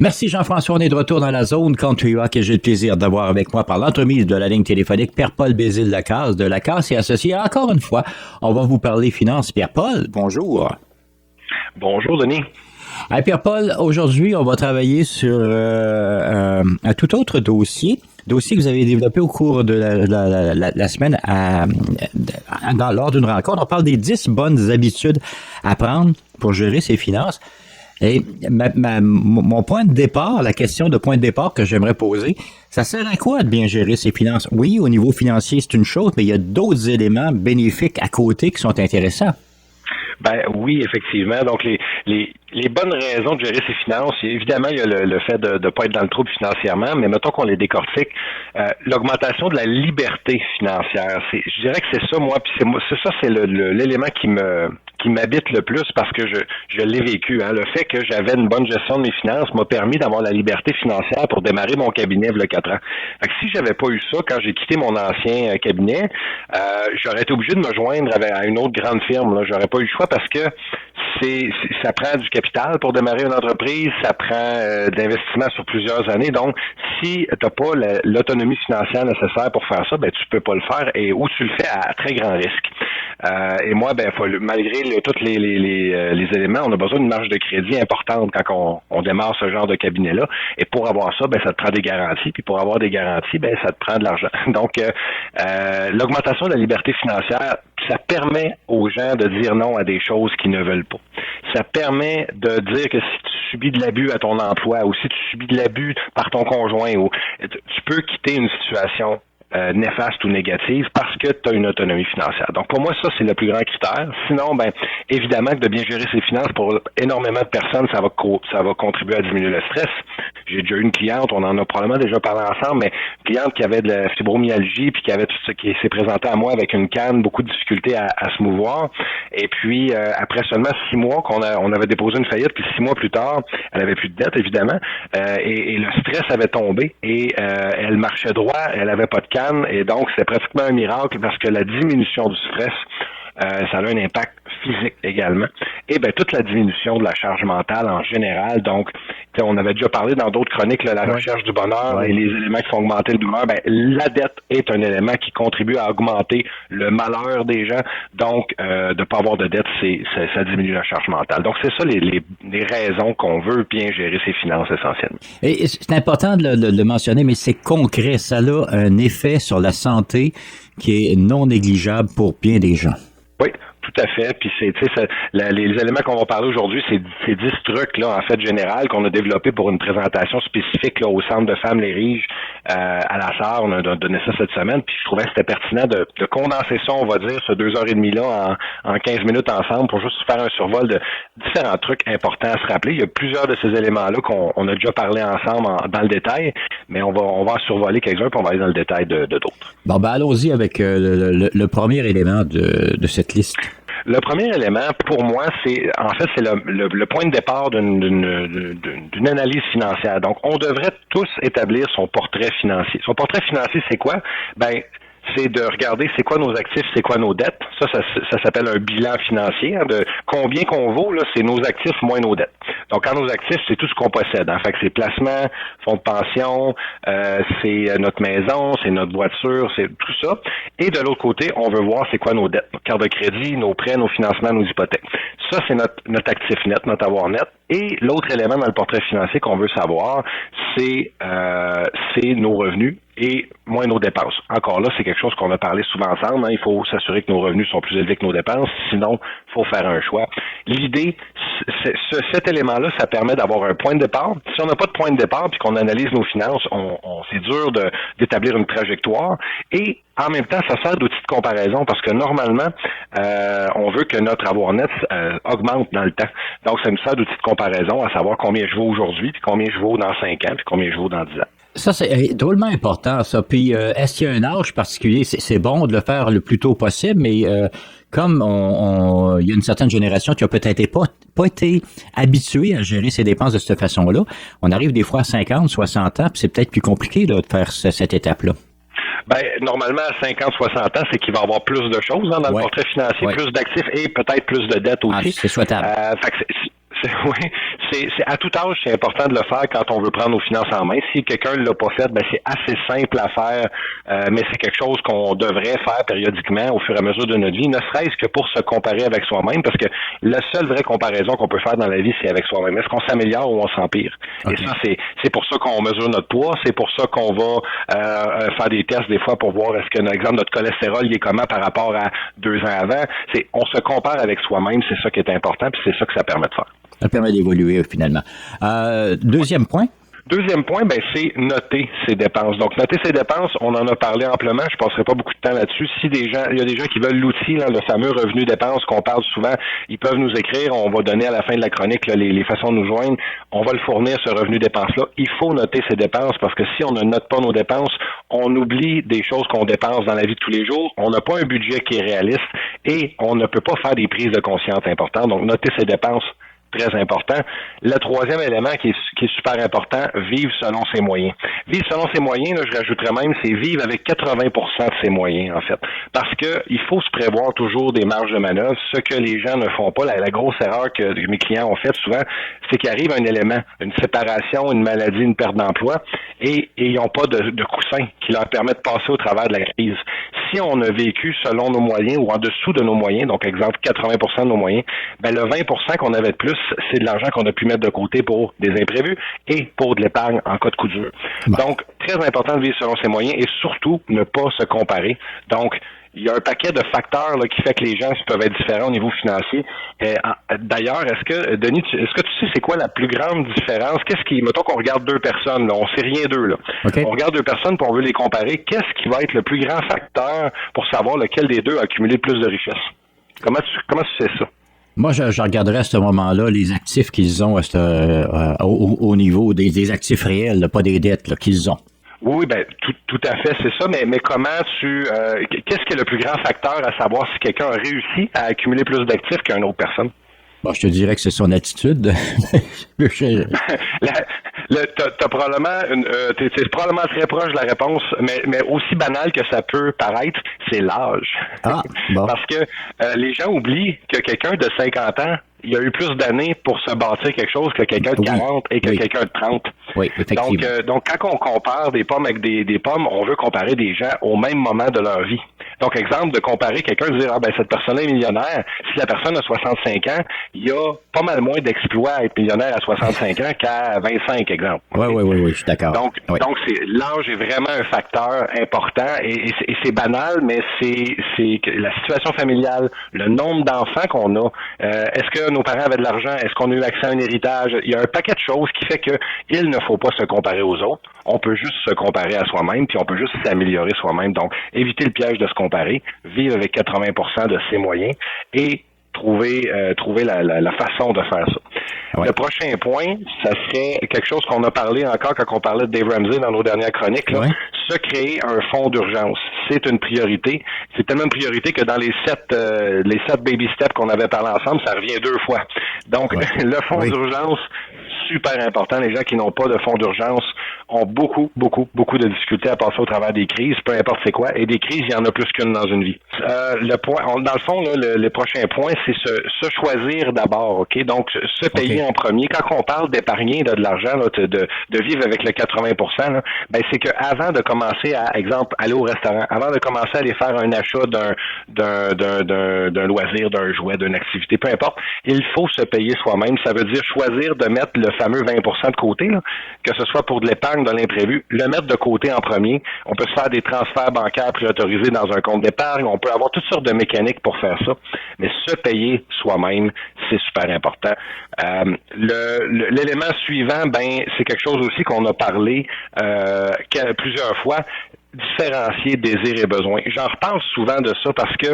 Merci Jean-François, on est de retour dans la zone Country Rock et j'ai le plaisir d'avoir avec moi par l'entremise de la ligne téléphonique Pierre-Paul Bézile-Lacasse de Lacasse et Associés. Encore une fois, on va vous parler finances. Pierre-Paul, bonjour. Bonjour Denis. Hey Pierre-Paul, aujourd'hui, on va travailler sur un tout autre dossier que vous avez développé au cours de la semaine lors d'une rencontre. On parle des 10 bonnes habitudes à prendre pour gérer ses finances. Et mon point de départ, la question de point de départ que j'aimerais poser, ça sert à quoi de bien gérer ses finances? Oui, au niveau financier, c'est une chose, mais il y a d'autres éléments bénéfiques à côté qui sont intéressants. Ben oui, effectivement. Donc les bonnes raisons de gérer ses finances, évidemment, il y a le fait de ne pas être dans le trouble financièrement, mais mettons qu'on les décortique, l'augmentation de la liberté financière. Je dirais que c'est ça, moi, puis c'est l'élément qui m'habite le plus parce que je l'ai vécu. Hein. Le fait que j'avais une bonne gestion de mes finances m'a permis d'avoir la liberté financière pour démarrer mon cabinet il y a 4 ans. Fait que si j'avais pas eu ça quand j'ai quitté mon ancien cabinet, j'aurais été obligé de me joindre à une autre grande firme. Là. J'aurais pas eu le choix parce que ça prend du capital pour démarrer une entreprise, ça prend de l'investissement sur plusieurs années. Donc, si tu n'as pas l'autonomie financière nécessaire pour faire ça, ben tu peux pas le faire ou tu le fais à très grand risque. Et moi, malgré tous les éléments, on a besoin d'une marge de crédit importante quand on démarre ce genre de cabinet-là. Et pour avoir ça, ça te prend des garanties. Puis pour avoir des garanties, ça te prend de l'argent. Donc, l'augmentation de la liberté financière, ça permet aux gens de dire non à des choses qu'ils ne veulent pas. Ça permet de dire que si tu subis de l'abus à ton emploi ou si tu subis de l'abus par ton conjoint, tu peux quitter une situation néfaste ou négative parce que tu as une autonomie financière. Donc, pour moi, ça, c'est le plus grand critère. Sinon, évidemment que de bien gérer ses finances pour énormément de personnes, ça va contribuer à diminuer le stress. J'ai déjà eu une cliente, on en a probablement déjà parlé ensemble, mais une cliente qui avait de la fibromyalgie puis qui avait tout ça, qui s'est présentée à moi avec une canne, beaucoup de difficultés à se mouvoir. Et puis, après seulement 6 mois on avait déposé une faillite, puis 6 mois plus tard, elle avait plus de dette, évidemment, et le stress avait tombé et elle marchait droit, elle avait pas de canne. Et donc, c'est pratiquement un miracle parce que la diminution du stress, ça a un impact physique également. Et toute la diminution de la charge mentale en général. Donc, on avait déjà parlé dans d'autres chroniques, la recherche du bonheur et les éléments qui font augmenter le bonheur. La dette est un élément qui contribue à augmenter le malheur des gens. Donc, de ne pas avoir de dette, ça diminue la charge mentale. Donc, c'est ça les raisons qu'on veut bien gérer ses finances essentiellement. Et c'est important de le mentionner, mais c'est concret. Ça a un effet sur la santé qui est non négligeable pour bien des gens. Oui, tout à fait. Puis les éléments qu'on va parler aujourd'hui, c'est 10 trucs là en fait général qu'on a développés pour une présentation spécifique là au Centre de femmes Les Riges à la SAR. On a donné ça cette semaine. Puis je trouvais que c'était pertinent de condenser ça, on va dire, ce 2h30 là en 15 minutes ensemble pour juste faire un survol de différents trucs importants à se rappeler. Il y a plusieurs de ces éléments-là qu'on a déjà parlé ensemble dans le détail, mais on va en survoler quelques-uns puis on va aller dans le détail de d'autres. Bon, allons-y avec le premier élément de cette liste. Le premier élément, pour moi, c'est le point de départ d'une analyse financière. Donc, on devrait tous établir son portrait financier. Son portrait financier, c'est quoi? C'est de regarder c'est quoi nos actifs, c'est quoi nos dettes. Ça s'appelle un bilan financier. Hein, de combien qu'on vaut, là, c'est nos actifs moins nos dettes. Donc, quand nos actifs, c'est tout ce qu'on possède. En fait, c'est placements, fonds de pension, c'est notre maison, c'est notre voiture, c'est tout ça. Et de l'autre côté, on veut voir c'est quoi nos dettes, nos cartes de crédit, nos prêts, nos financements, nos hypothèques. Ça, c'est notre actif net, notre avoir net. Et l'autre élément dans le portrait financier qu'on veut savoir, c'est nos revenus et moins nos dépenses. Encore là, c'est quelque chose qu'on a parlé souvent ensemble. Hein. Il faut s'assurer que nos revenus sont plus élevés que nos dépenses. Sinon, il faut faire un choix. L'idée, cet élément-là, ça permet d'avoir un point de départ. Si on n'a pas de point de départ puis qu'on analyse nos finances, c'est dur d'établir une trajectoire. Et en même temps, ça sert d'outil de comparaison parce que normalement, on veut que notre avoir net augmente dans le temps. Donc, ça nous sert d'outil de comparaison à savoir combien je vaux aujourd'hui, puis combien je vaux dans 5 ans, puis combien je vaux dans 10 ans. Ça, c'est drôlement important, ça. Puis, est-ce qu'il y a un âge particulier? C'est bon de le faire le plus tôt possible, mais comme il y a une certaine génération qui a peut-être pas été habituée à gérer ses dépenses de cette façon-là, on arrive des fois à 50, 60 ans, puis c'est peut-être plus compliqué là, de faire cette étape-là. Normalement, à 50, 60 ans, c'est qu'il va y avoir plus de choses dans le portrait financier, plus d'actifs et peut-être plus de dettes aussi. C'est souhaitable. Oui, c'est à tout âge, c'est important de le faire quand on veut prendre nos finances en main. Si quelqu'un ne l'a pas fait, ben c'est assez simple à faire, mais c'est quelque chose qu'on devrait faire périodiquement au fur et à mesure de notre vie, ne serait-ce que pour se comparer avec soi-même, parce que la seule vraie comparaison qu'on peut faire dans la vie, c'est avec soi-même. Est-ce qu'on s'améliore ou on s'empire? Okay. Et ça, c'est pour ça qu'on mesure notre poids, c'est pour ça qu'on va faire des tests des fois pour voir est-ce que, par exemple, notre cholestérol il est comment par rapport à 2 ans avant. On se compare avec soi-même, c'est ça qui est important, puis c'est ça que ça permet de faire. Ça permet d'évoluer finalement. Deuxième point? Deuxième point, ben c'est noter ses dépenses. Donc, noter ses dépenses, on en a parlé amplement, je passerai pas beaucoup de temps là-dessus. Il y a des gens qui veulent l'outil, là, le fameux revenu dépenses qu'on parle souvent, ils peuvent nous écrire, on va donner à la fin de la chronique là, les façons de nous joindre, on va le fournir, ce revenu dépenses-là. Il faut noter ses dépenses parce que si on ne note pas nos dépenses, on oublie des choses qu'on dépense dans la vie de tous les jours, on n'a pas un budget qui est réaliste et on ne peut pas faire des prises de conscience importantes. Donc, noter ses dépenses, très important. Le troisième élément qui est super important, vivre selon ses moyens. Vivre selon ses moyens, là, je rajouterais même, c'est vivre avec 80% de ses moyens, en fait. Parce que il faut se prévoir toujours des marges de manœuvre. Ce que les gens ne font pas, la grosse erreur que mes clients ont faite souvent, c'est qu'il arrive un élément, une séparation, une maladie, une perte d'emploi, et ils n'ont pas de coussin qui leur permet de passer au travers de la crise. Si on a vécu selon nos moyens ou en dessous de nos moyens, donc exemple 80% de nos moyens, ben le 20% qu'on avait de plus, c'est de l'argent qu'on a pu mettre de côté pour des imprévus et pour de l'épargne en cas de coup dur. Ouais. Donc, très important de vivre selon ses moyens et surtout ne pas se comparer. Donc, il y a un paquet de facteurs là, qui fait que les gens peuvent être différents au niveau financier. D'ailleurs, Denis, est-ce que tu sais c'est quoi la plus grande différence? Mettons qu'on regarde 2 personnes, là, on sait rien d'eux, là. Okay. On regarde 2 personnes puis on veut les comparer. Qu'est-ce qui va être le plus grand facteur pour savoir lequel des deux a accumulé plus de richesse? Comment tu sais ça? Moi, je regarderais à ce moment-là les actifs qu'ils ont au niveau des actifs réels, là, pas des dettes là, qu'ils ont. Oui, ben tout à fait, c'est ça. Mais comment qu'est-ce qui est le plus grand facteur à savoir si quelqu'un a réussi à accumuler plus d'actifs qu'une autre personne? Bon, je te dirais que c'est son attitude. T'as probablement t'es probablement très proche de la réponse, mais aussi banal que ça peut paraître, c'est l'âge. Ah, bon. Parce que les gens oublient que quelqu'un de 50 ans, il a eu plus d'années pour se bâtir quelque chose que quelqu'un de 40 et que quelqu'un de 30. Oui, effectivement. Donc, quand on compare des pommes avec des pommes, on veut comparer des gens au même moment de leur vie. Donc, exemple, de comparer quelqu'un, de dire, cette personne-là est millionnaire. Si la personne a 65 ans, il y a pas mal moins d'exploits à être millionnaire à 65 ans qu'à 25, exemple. Oui, je suis d'accord. Donc, l'âge est vraiment un facteur important et c'est banal, mais c'est la situation familiale, le nombre d'enfants qu'on a. Est-ce que nos parents avaient de l'argent? Est-ce qu'on a eu accès à un héritage? Il y a un paquet de choses qui fait que il ne faut pas se comparer aux autres. On peut juste se comparer à soi-même, puis on peut juste s'améliorer soi-même. Donc, éviter le piège de se comparer, vivre avec 80% de ses moyens et trouver la façon de faire ça. Ouais. Le prochain point, ça serait quelque chose qu'on a parlé encore quand on parlait de Dave Ramsey dans nos dernières chroniques, là, se créer un fonds d'urgence. C'est une priorité. C'est tellement une priorité que dans les 7 baby steps qu'on avait parlé ensemble, ça revient 2 fois. Donc, le fonds d'urgence, super important. Les gens qui n'ont pas de fonds d'urgence ont beaucoup de difficultés à passer au travers des crises, peu importe c'est quoi. Et des crises, il y en a plus qu'une dans une vie. Dans le fond, là, le prochain point, c'est se choisir d'abord, OK? Donc, se payer en premier. Quand on parle d'épargner de l'argent, là, de vivre avec le 80%, là, c'est qu'avant de commencer à, exemple, aller au restaurant, avant de commencer à aller faire un achat d'un loisir, d'un jouet, d'une activité, peu importe, il faut se payer soi-même. Ça veut dire choisir de mettre le fameux 20% de côté, là, que ce soit pour de l'épargne, de l'imprévu, le mettre de côté en premier. On peut se faire des transferts bancaires préautorisés dans un compte d'épargne. On peut avoir toutes sortes de mécaniques pour faire ça. Mais se payer soi-même, c'est super important. L'élément suivant, c'est quelque chose aussi qu'on a parlé plusieurs fois, différencier désir et besoin. J'en reparle souvent de ça parce que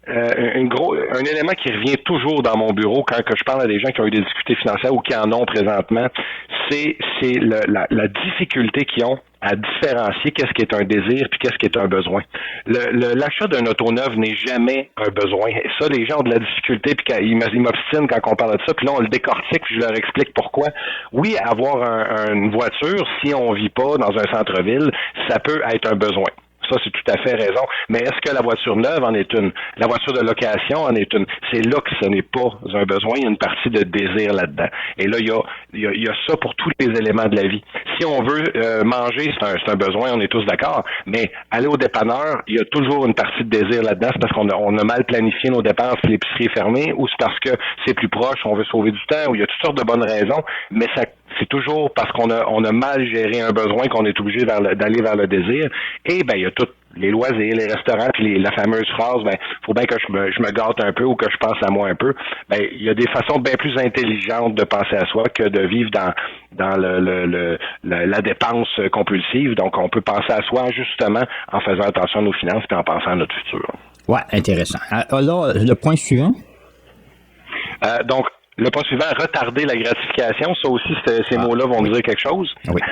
un élément qui revient toujours dans mon bureau quand je parle à des gens qui ont eu des difficultés financières ou qui en ont présentement, c'est la difficulté qu'ils ont à différencier qu'est-ce qui est un désir puis qu'est-ce qui est un besoin. L'achat d'un auto neuf n'est jamais un besoin. Et ça, les gens ont de la difficulté puis ils m'obstinent quand on parle de ça. Puis là, on le décortique puis je leur explique pourquoi. Oui, avoir une voiture, si on vit pas dans un centre-ville, ça peut être un besoin. ça, c'est tout à fait raison. Mais est-ce que la voiture neuve en est une? La voiture de location en est une? C'est là que ce n'est pas un besoin, il y a une partie de désir là-dedans. Et là, il y a ça pour tous les éléments de la vie. Si on veut manger, c'est un besoin, on est tous d'accord, mais aller au dépanneur, il y a toujours une partie de désir là-dedans, c'est parce qu'on a mal planifié nos dépenses, l'épicerie est fermée, ou c'est parce que c'est plus proche, on veut sauver du temps, ou il y a toutes sortes de bonnes raisons, mais c'est toujours parce qu'on a mal géré un besoin qu'on est obligé d'aller vers le désir. Et ben il y a tout les loisirs, les restaurants, puis la fameuse phrase, ben faut bien que je me gâte un peu ou que je pense à moi un peu. Ben il y a des façons bien plus intelligentes de penser à soi que de vivre dans la dépense compulsive. Donc on peut penser à soi justement en faisant attention à nos finances et en pensant à notre futur. Ouais, intéressant. Alors le point suivant. Donc le point suivant, retarder la gratification. Ça aussi, ces mots-là vont nous dire quelque chose. Oui.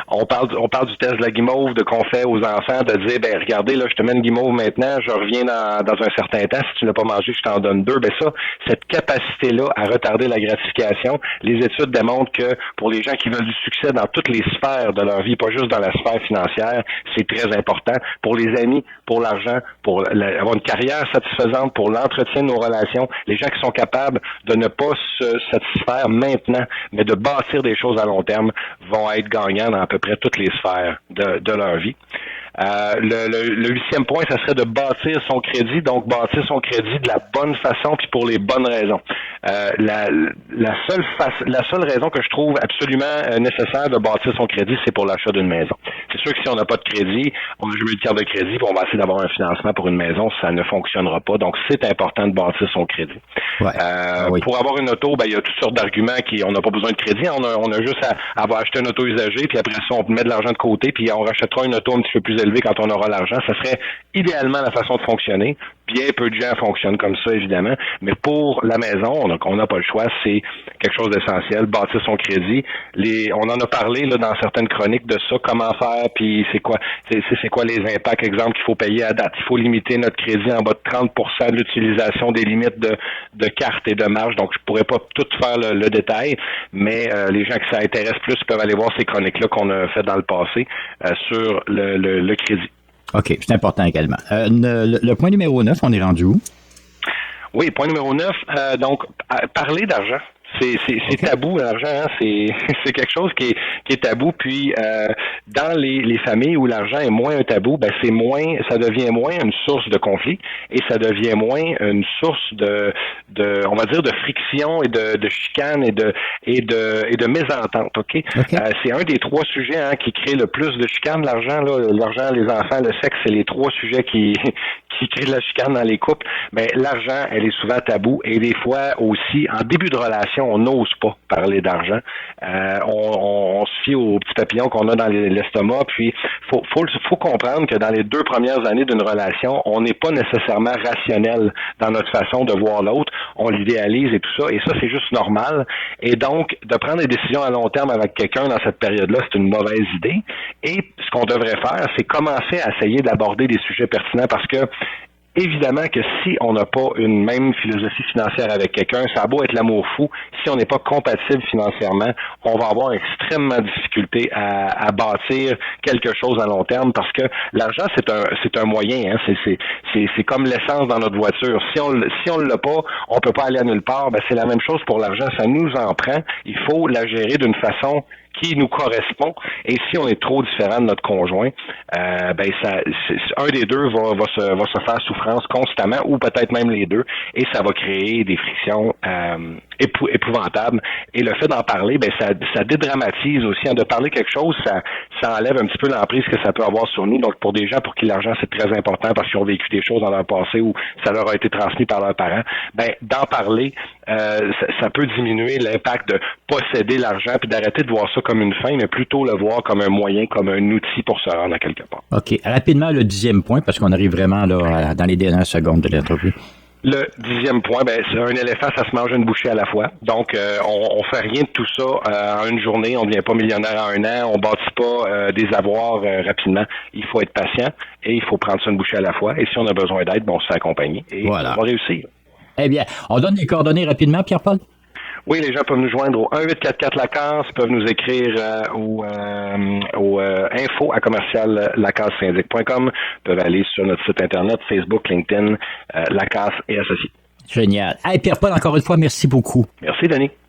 On parle du test de la guimauve qu'on fait aux enfants, de dire, ben regardez, là, je te mets une guimauve maintenant, je reviens dans un certain temps. Si tu ne l'as pas mangé, je t'en donne 2. Ben ça, cette capacité-là à retarder la gratification, les études démontrent que pour les gens qui veulent du succès dans toutes les sphères de leur vie, pas juste dans la sphère financière, c'est très important. Pour les amis, pour l'argent, pour avoir une carrière satisfaisante, pour l'entretien de nos relations, les gens qui sont capables de ne pas se satisfaire maintenant, mais de bâtir des choses à long terme, vont être gagnants dans à peu près toutes les sphères de leur vie. Le 8e point, ça serait de bâtir son crédit, donc bâtir son crédit de la bonne façon puis pour les bonnes raisons. La seule raison que je trouve absolument nécessaire de bâtir son crédit, c'est pour l'achat d'une maison. C'est sûr que si on n'a pas de crédit, on a jamais eu de carte de crédit, puis on va essayer d'avoir un financement pour une maison, ça ne fonctionnera pas. Donc c'est important de bâtir son crédit. Ouais. Oui. Pour avoir une auto, ben il y a toutes sortes d'arguments on n'a pas besoin de crédit, on a juste à avoir acheté une auto usagée, puis après ça on met de l'argent de côté, puis on rachètera une auto un petit peu plus élevée quand on aura l'argent. Ça serait idéalement la façon de fonctionner. Bien peu de gens fonctionnent comme ça, évidemment, mais pour la maison, on n'a pas le choix, c'est quelque chose d'essentiel, bâtir son crédit. On en a parlé là dans certaines chroniques de ça, comment faire, puis c'est quoi les impacts, exemple, qu'il faut payer à date. Il faut limiter notre crédit en bas de 30% de l'utilisation des limites de cartes et de marge, donc je pourrais pas tout faire le détail, mais les gens qui ça intéresse plus peuvent aller voir ces chroniques-là qu'on a fait dans le passé sur le crédit. OK, c'est important également. Le point numéro 9, on est rendu où? Oui, point numéro 9, donc, parler d'argent. C'est okay. Tabou, l'argent, hein? C'est quelque chose qui est tabou. Puis dans les familles où l'argent est moins un tabou, ben ça devient moins une source de conflit et ça devient moins une source de on va dire de friction et de chicane et de mésentente. Ok. C'est un des 3 sujets qui crée le plus de chicane, l'argent, l'argent, les enfants, le sexe, c'est les 3 sujets qui créent de la chicane dans les couples. Ben l'argent, elle est souvent tabou et des fois aussi en début de relation, on n'ose pas parler d'argent. On se fie aux petits papillons qu'on a dans l'estomac. Puis, faut comprendre que dans les 2 premières années d'une relation, on n'est pas nécessairement rationnel dans notre façon de voir l'autre. On l'idéalise et tout ça. Et ça, c'est juste normal. Et donc, de prendre des décisions à long terme avec quelqu'un dans cette période-là, c'est une mauvaise idée. Et ce qu'on devrait faire, c'est commencer à essayer d'aborder des sujets pertinents parce que évidemment que si on n'a pas une même philosophie financière avec quelqu'un, ça a beau être l'amour fou, si on n'est pas compatible financièrement, on va avoir extrêmement de difficulté à bâtir quelque chose à long terme parce que l'argent, c'est un moyen, hein, c'est comme l'essence dans notre voiture. Si on l'a pas, on peut pas aller à nulle part. Ben, c'est la même chose pour l'argent, ça nous en prend. Il faut la gérer d'une façon qui nous correspond. Et si on est trop différent de notre conjoint, un des deux va se faire souffrance constamment, ou peut-être même les deux, et ça va créer des frictions épouvantables. Et le fait d'en parler, ça dédramatise aussi. De parler quelque chose, ça enlève un petit peu l'emprise que ça peut avoir sur nous. Donc, pour des gens pour qui l'argent, c'est très important parce qu'ils ont vécu des choses dans leur passé ou ça leur a été transmis par leurs parents, d'en parler, ça peut diminuer l'impact de posséder l'argent puis d'arrêter de voir ça comme une fin, mais plutôt le voir comme un moyen, comme un outil pour se rendre à quelque part. OK. Rapidement, le 10e point, parce qu'on arrive vraiment là dans les dernières secondes de l'entrevue. Le 10e point, c'est un éléphant, ça se mange une bouchée à la fois. Donc, on fait rien de tout ça en une journée. On ne devient pas millionnaire en un an. On bâtit pas des avoirs rapidement. Il faut être patient et il faut prendre ça une bouchée à la fois. Et si on a besoin d'aide, on se fait accompagner et voilà. On va réussir. Eh bien, on donne les coordonnées rapidement, Pierre-Paul? Oui, les gens peuvent nous joindre au 1-844-LACASSE, peuvent nous écrire au info@commercial-lacassesyndic.com, peuvent aller sur notre site Internet, Facebook, LinkedIn, Lacasse et Associés. Génial. Hey, Pierre-Paul, encore une fois, merci beaucoup. Merci, Denis.